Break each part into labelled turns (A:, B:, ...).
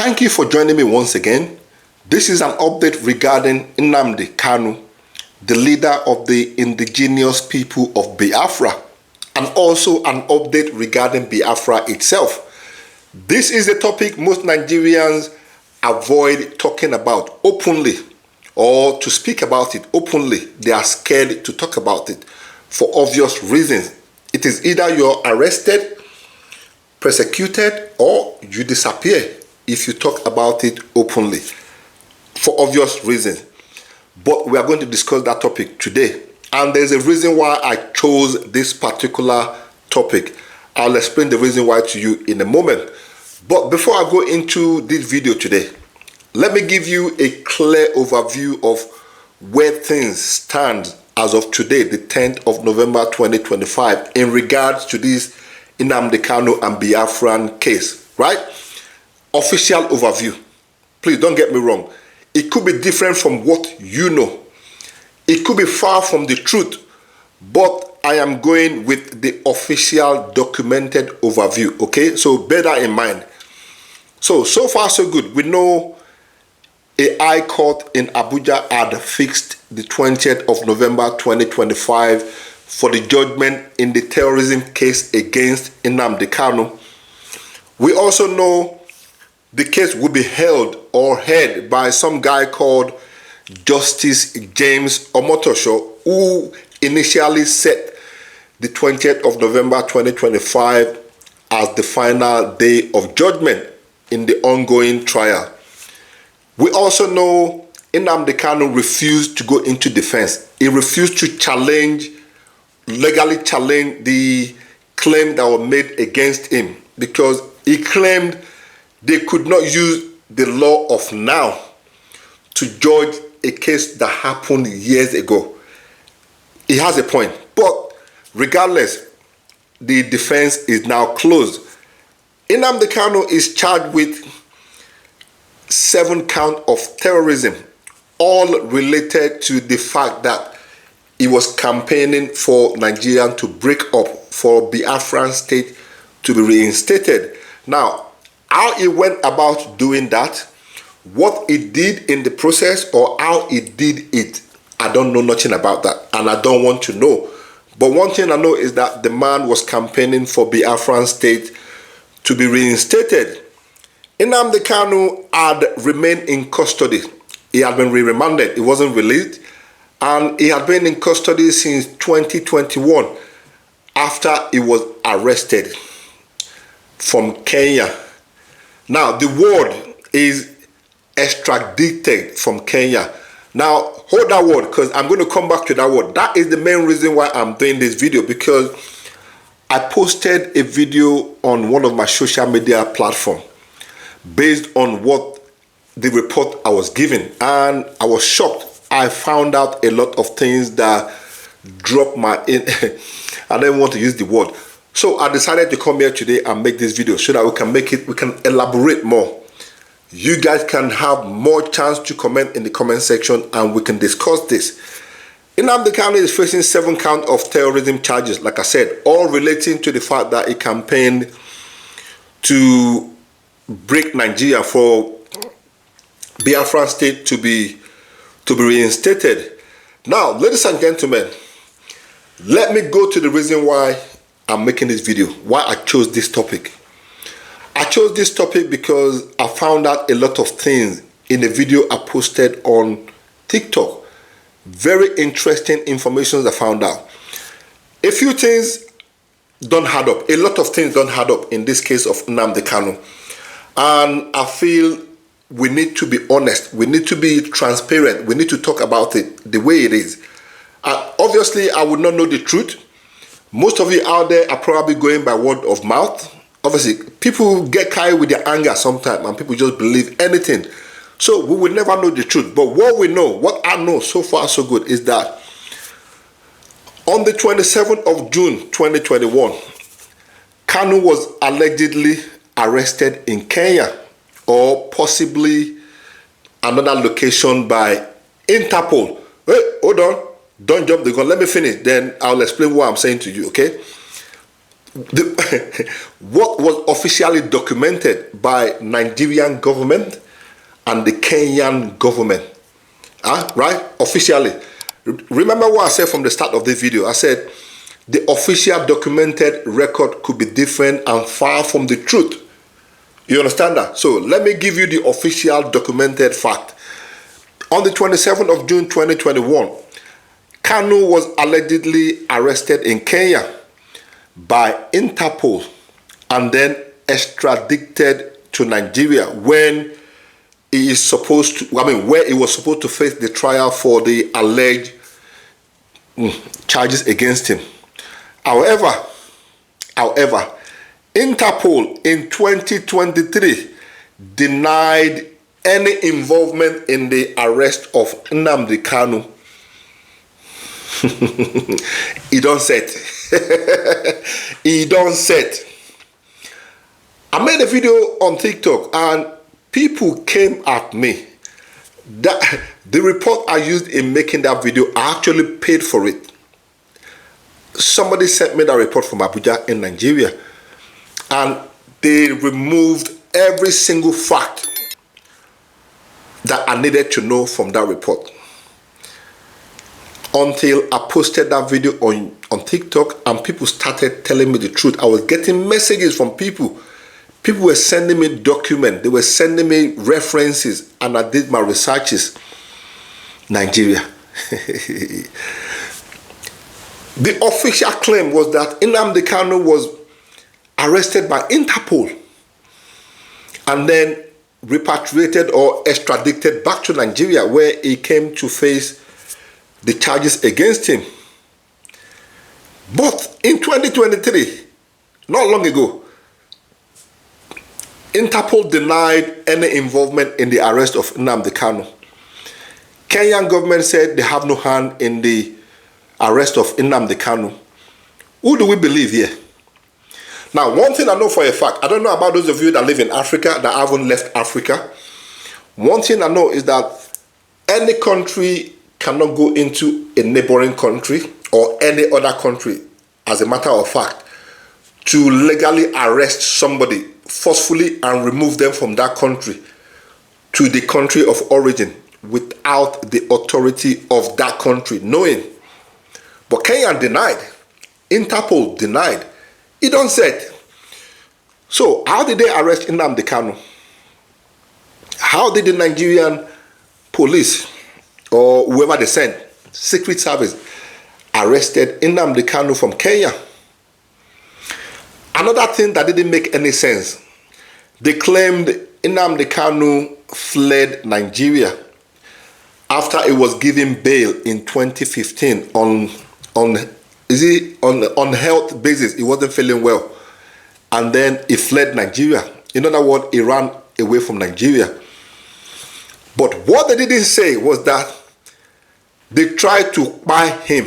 A: Thank you for joining me once again. This is an update regarding Nnamdi Kanu, the leader of the Indigenous People of Biafra, and also an update regarding Biafra itself. This is a topic most Nigerians avoid talking about openly, or to speak about it openly. They are scared to talk about it for obvious reasons. It is either you're arrested, persecuted, or you disappear if you talk about it openly for obvious reasons. But we are going to discuss that topic today, and there's a reason why I chose this particular topic. I'll explain the reason why to you in a moment. But before I go into this video today, let me give you a clear overview of where things stand as of today, the 10th of November 2025, in regards to this Nnamdi Kanu and Biafran case, right? Official overview. Please don't get me wrong. It could be different from what you know. It could be far from the truth, but I am going with the official documented overview, okay? So bear that in mind. So far so good. We know a high court in Abuja had fixed the 20th of November 2025 for the judgment in the terrorism case against Nnamdi Kanu. We also know the case will be held or heard by some guy called Justice James Omotosho, who initially set the 20th of November 2025 as the final day of judgment in the ongoing trial. We also know Nnamdi Kanu refused to go into defense. He refused to legally challenge the claim that were made against him, because he claimed they could not use the law of now to judge a case that happened years ago. He has a point, but regardless, the defense is now closed. Nnamdi Kanu is charged with 7 counts of terrorism, all related to the fact that he was campaigning for Nigeria to break up, for Biafran state to be reinstated. Now, how he went about doing that, what he did in the process, or how he did it, I don't know nothing about that, and I don't want to know. But one thing I know is that the man was campaigning for Biafran state to be reinstated. Nnamdi Kanu had remained in custody. He had been remanded. He wasn't released, and he had been in custody since 2021 after he was arrested from Kenya. Now, the word is extradited from Kenya. Now, hold that word, because I'm going to come back to that word. That is the main reason why I'm doing this video, because I posted a video on one of my social media platforms based on what the report I was given, and I was shocked. I found out a lot of things that dropped my I don't want to use the word. So I decided to come here today and make this video so that we can elaborate more. You guys can have more chance to comment in the comment section, and we can discuss this. Nnamdi Kanu is facing 7 counts of terrorism charges, like I said, all relating to the fact that he campaigned to break Nigeria, for Biafra state to be reinstated. Now, ladies and gentlemen, let me go to the reason why I'm making this video, why I chose this topic. I chose this topic because I found out a lot of things in a video I posted on TikTok. Very interesting information I found out. A few things don't add up. A lot of things don't add up in this case of Nnamdi Kanu. And I feel we need to be honest. We need to be transparent. We need to talk about it the way it is. Obviously, I would not know the truth. Most of you out there are probably going by word of mouth. Obviously, people get carried with their anger sometimes, and people just believe anything. So we will never know the truth. But what we know, what I know so far so good, is that on the 27th of June 2021, Kanu was allegedly arrested in Kenya, or possibly another location, by Interpol. Hey, hold on. Don't jump the gun. Let me finish. Then I'll explain what I'm saying to you, okay? what was officially documented by Nigerian government and the Kenyan government, right? Officially. Remember what I said from the start of the video. I said the official documented record could be different and far from the truth. You understand that? So let me give you the official documented fact. On the 27th of June 2021, Kanu was allegedly arrested in Kenya by Interpol and then extradited to Nigeria when he is supposed to, where he was supposed to face the trial for the alleged charges against him. However, Interpol in 2023 denied any involvement in the arrest of Nnamdi Kanu. He don't set. He don't set. I made a video on TikTok and people came at me. That the report I used in making that video, I actually paid for it. Somebody sent me that report from Abuja in Nigeria, and they removed every single fact that I needed to know from that report. Until I posted that video on TikTok and people started telling me the truth. I was getting messages from people. People were sending me documents. They were sending me references, and I did my researches. Nigeria. The official claim was that Nnamdi Kanu was arrested by Interpol and then repatriated or extradited back to Nigeria, where he came to face the charges against him. But in 2023, not long ago, Interpol denied any involvement in the arrest of Nnamdi Kanu. Kenyan government said they have no hand in the arrest of Nnamdi Kanu. Who do we believe here? Now, one thing I know for a fact, I don't know about those of you that live in Africa, that haven't left Africa. One thing I know is that any country cannot go into a neighboring country or any other country, as a matter of fact, to legally arrest somebody forcefully and remove them from that country to the country of origin without the authority of that country knowing. But Kenya denied. Interpol denied. He don't say it. So how did they arrest Nnamdi Kanu? How did the Nigerian police or whoever they sent, Secret Service, arrested Nnamdi Kanu from Kenya? Another thing that didn't make any sense, they claimed Nnamdi Kanu fled Nigeria after he was given bail in 2015 on health basis. He wasn't feeling well, and then he fled Nigeria. In other words, he ran away from Nigeria. But what they didn't say was that they tried to buy him.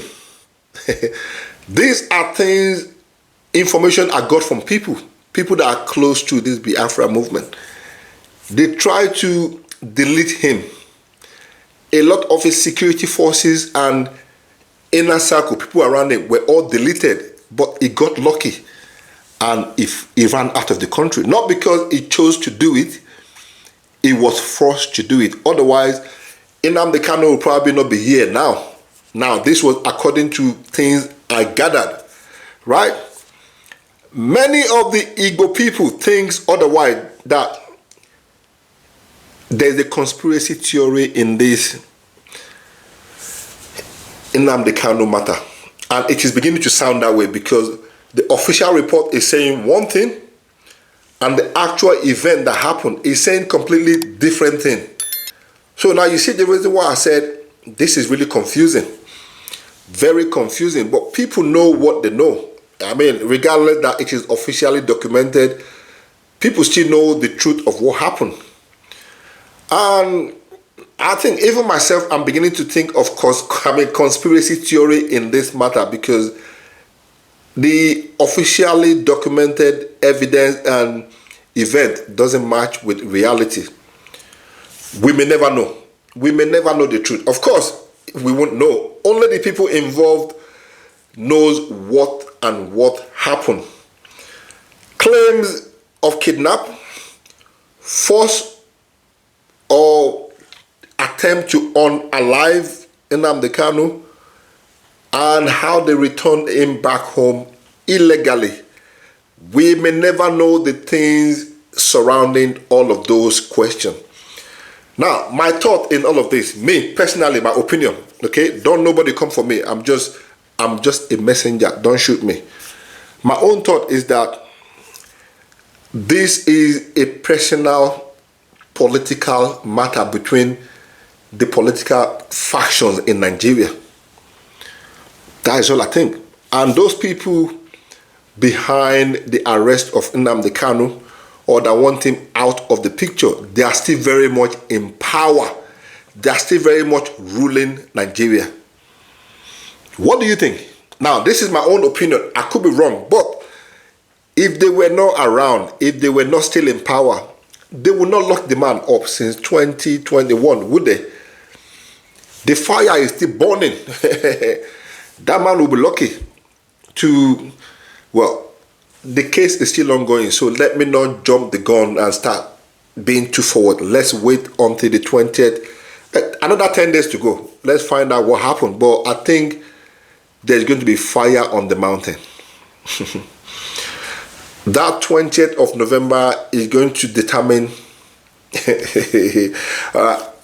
A: These are things, information I got from people that are close to this Biafra movement. They tried to delete him. A lot of his security forces and inner circle, people around him, were all deleted, but he got lucky and he ran out of the country. Not because he chose to do it, he was forced to do it. Otherwise, Nnamdi Kanu will probably not be here now. Now, this was according to things I gathered, right? Many of the Igbo people think otherwise, that there's a conspiracy theory in this Nnamdi Kanu matter. And it is beginning to sound that way because the official report is saying one thing and the actual event that happened is saying completely different thing. So now you see the reason why I said this is really confusing. Very confusing. But people know what they know. I mean, regardless that it is officially documented, people still know the truth of what happened. And I think even myself, I'm beginning to think of conspiracy theory in this matter because the officially documented evidence and event doesn't match with reality. We may never know. We may never know the truth. Of course, we won't know. Only the people involved knows what happened. claims of kidnap, force or attempt to unalive Nnamdi Kanu, and how they returned him back home illegally. We may never know the things surrounding all of those questions. Now, my thought in all of this, me personally, my opinion, okay, don't nobody come for me. I'm just a messenger. Don't shoot me. My own thought is that this is a personal political matter between the political factions in Nigeria. That is all I think. And those people behind the arrest of Nnamdi Kanu, or that want him out of the picture, they are still very much in power. They are still very much ruling Nigeria. What do you think? Now, this is my own opinion. I could be wrong, but if they were not around, if they were not still in power, they would not lock the man up since 2021, would they? The fire is still burning. That man will be lucky to, well, the case is still ongoing, so let me not jump the gun and start being too forward. Let's wait until the 20th. Another 10 days to go. Let's find out what happened. But I think there's going to be fire on the mountain. That 20th of November is going to determine not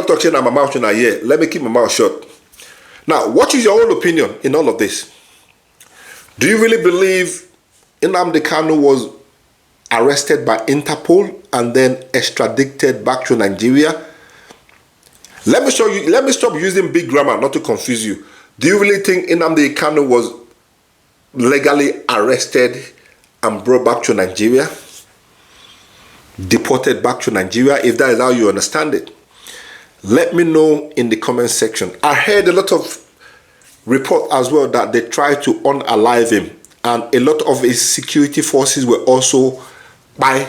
A: talking my mouth in a year. Let me keep my mouth shut. Now, what is your own opinion in all of this? Do you really believe Nnamdi Kanu was arrested by Interpol and then extradited back to Nigeria? Let me show you. Let me stop using big grammar not to confuse you. Do you really think Nnamdi Kanu was legally arrested and brought back to Nigeria? Deported back to Nigeria, if that is how you understand it? Let me know in the comment section. I heard a lot of report as well that they tried to unalive him, and a lot of his security forces were also by,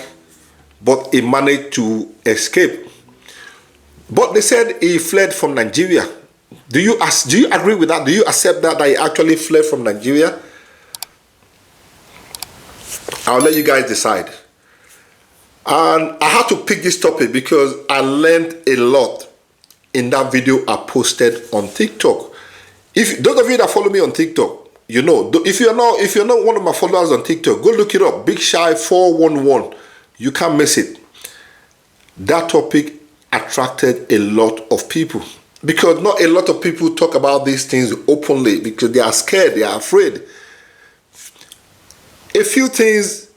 A: but he managed to escape. But they said he fled from Nigeria. Do you agree with that? Do you accept that he actually fled from Nigeria? I'll let you guys decide. And I had to pick this topic because I learned a lot in that video I posted on TikTok. If those of you that follow me on TikTok, you know, if you're not one of my followers on TikTok, go look it up. Big Shy 411. You can't miss it. That topic attracted a lot of people because not a lot of people talk about these things openly because they are scared, they are afraid. A few things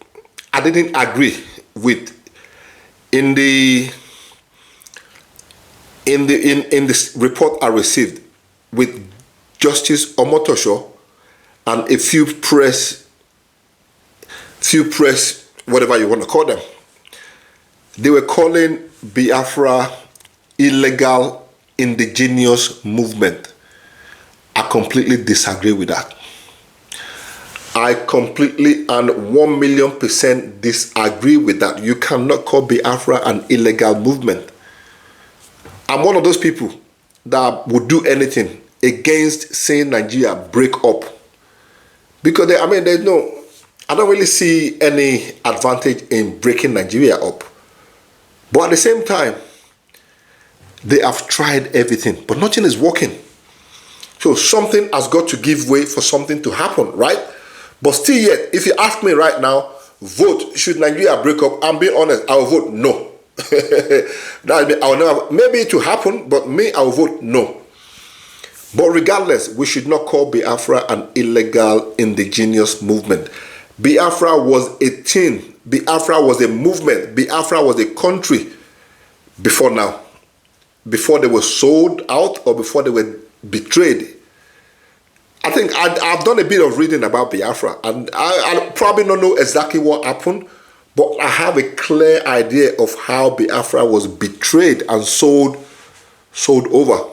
A: I didn't agree with in this report I received with Justice Omotosho and a few press, whatever you want to call them. They were calling Biafra illegal indigenous movement. I completely disagree with that. I completely and 1,000,000% disagree with that. You cannot call Biafra an illegal movement. I'm one of those people that would do anything against seeing Nigeria break up. Because I don't really see any advantage in breaking Nigeria up. But at the same time, they have tried everything, but nothing is working. So something has got to give way for something to happen, right? But still yet, if you ask me right now, vote, should Nigeria break up? I'm being honest, I will vote no. I will never, maybe it will happen, but me, I will vote no. But regardless, we should not call Biafra an illegal indigenous movement. Biafra was a thing. Biafra was a movement. Biafra was a country before now. Before they were sold out or before they were betrayed. I think I've done a bit of reading about Biafra, and I probably don't know exactly what happened, but I have a clear idea of how Biafra was betrayed and sold over.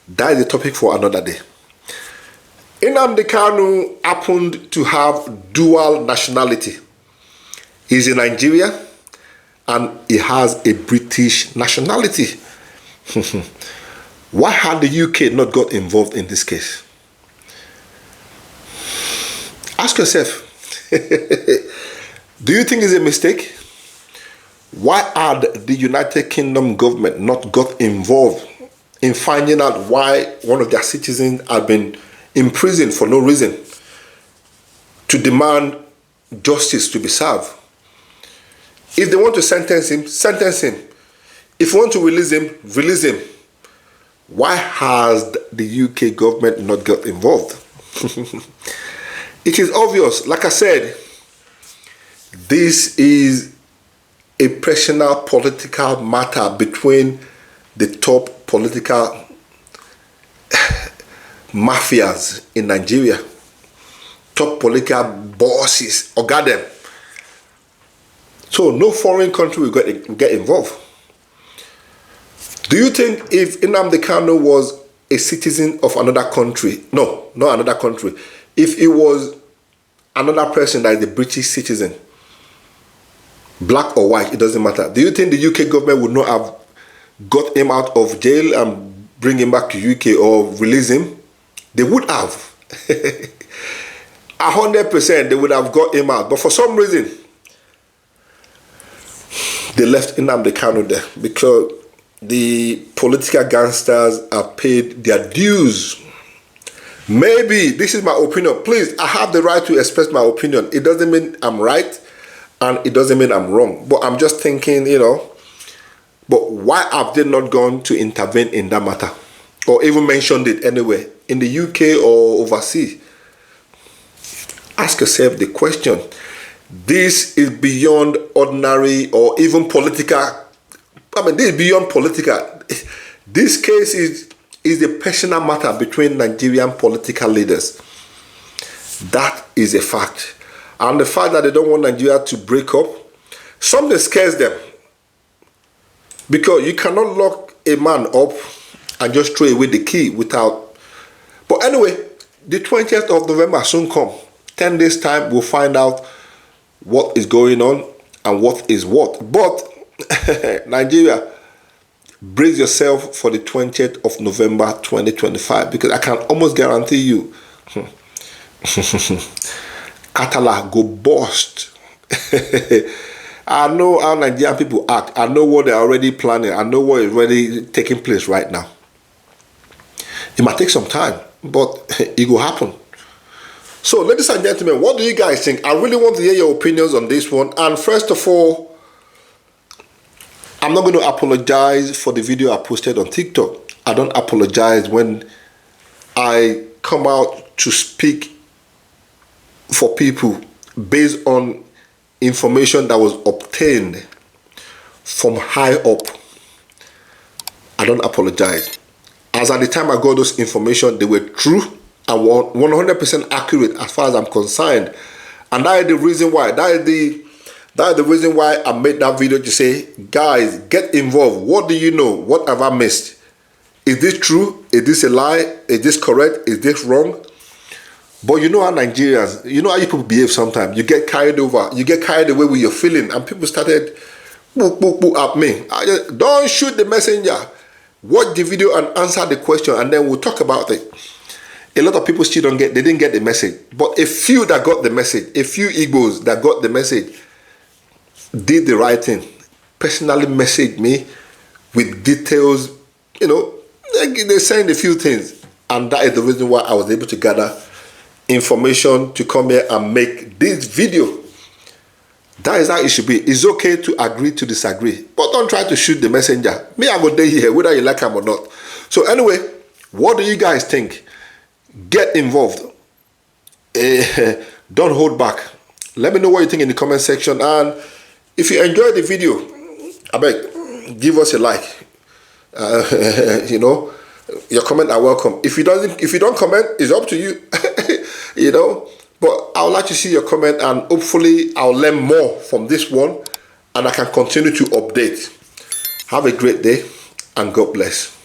A: That is a topic for another day. Nnamdi Kanu happened to have dual nationality. He's in Nigeria and he has a British nationality. Why had the UK not got involved in this case? Ask yourself, do you think it's a mistake? Why had the United Kingdom government not got involved in finding out why one of their citizens had been imprisoned for no reason, to demand justice to be served? If they want to sentence him, sentence him. If you want to release him, release him. Why has the UK government not got involved? It is obvious. Like I said, this is a personal political matter between the top political mafias in Nigeria, top political bosses, or got them. So no foreign country will get involved. Do you think if Nnamdi Kanu was a citizen of another country, no, not another country, if he was another person like the British citizen, black or white, it doesn't matter, do you think the UK government would not have got him out of jail and bring him back to UK or release him? They would have. 100% they would have got him out. But for some reason, they left Nnamdi Kanu there because the political gangsters have paid their dues. Maybe, this is my opinion. Please, I have the right to express my opinion. It doesn't mean I'm right and it doesn't mean I'm wrong. But I'm just thinking, but why have they not gone to intervene in that matter? Or even mentioned it anywhere, in the UK or overseas? Ask yourself the question. This is beyond ordinary or even political. This is beyond political. This case is a personal matter between Nigerian political leaders. That is a fact. And the fact that they don't want Nigeria to break up, something scares them. Because you cannot lock a man up and just throw away the key without. But anyway, the 20th of November soon come. 10 days time, we'll find out what is going on and what is what. But Nigeria, brace yourself for the 20th of November 2025, because I can almost guarantee you Katala go bust. I know how Nigerian people act. I know what they're already planning. I know what is already taking place right now. It might take some time, but it will happen. So, ladies and gentlemen, what do you guys think? I really want to hear your opinions on this one. And first of all, I'm not going to apologize for the video I posted on TikTok. I don't apologize when I come out to speak for people based on information that was obtained from high up. I don't apologize. As at the time I got those information, they were true and 100% accurate as far as I'm concerned. And that is the reason why. That is the reason why I made that video to say, guys, get involved. What do you know? What have I missed? Is this true? Is this a lie? Is this correct? Is this wrong? But you know how Nigerians, you know how you people behave sometimes. You get carried over. You get carried away with your feeling. And people started at me. Don't shoot the messenger. Watch the video and answer the question, and then we'll talk about it. A lot of people still didn't get the message. But a few that got the message, a few Igbos that got the message, did the right thing. Personally messaged me with details, they saying a few things. And that is the reason why I was able to gather information to come here and make this video. That is how it should be. It's okay to agree to disagree, but don't try to shoot the messenger. Me, I go there here, whether you like him or not. So anyway, what do you guys think? Get involved. Don't hold back. Let me know what you think in the comment section. And if you enjoyed the video, I beg, give us a like. Your comment are welcome. If you don't comment, it's up to you. But I would like to see your comment, and hopefully I'll learn more from this one and I can continue to update. Have a great day and God bless.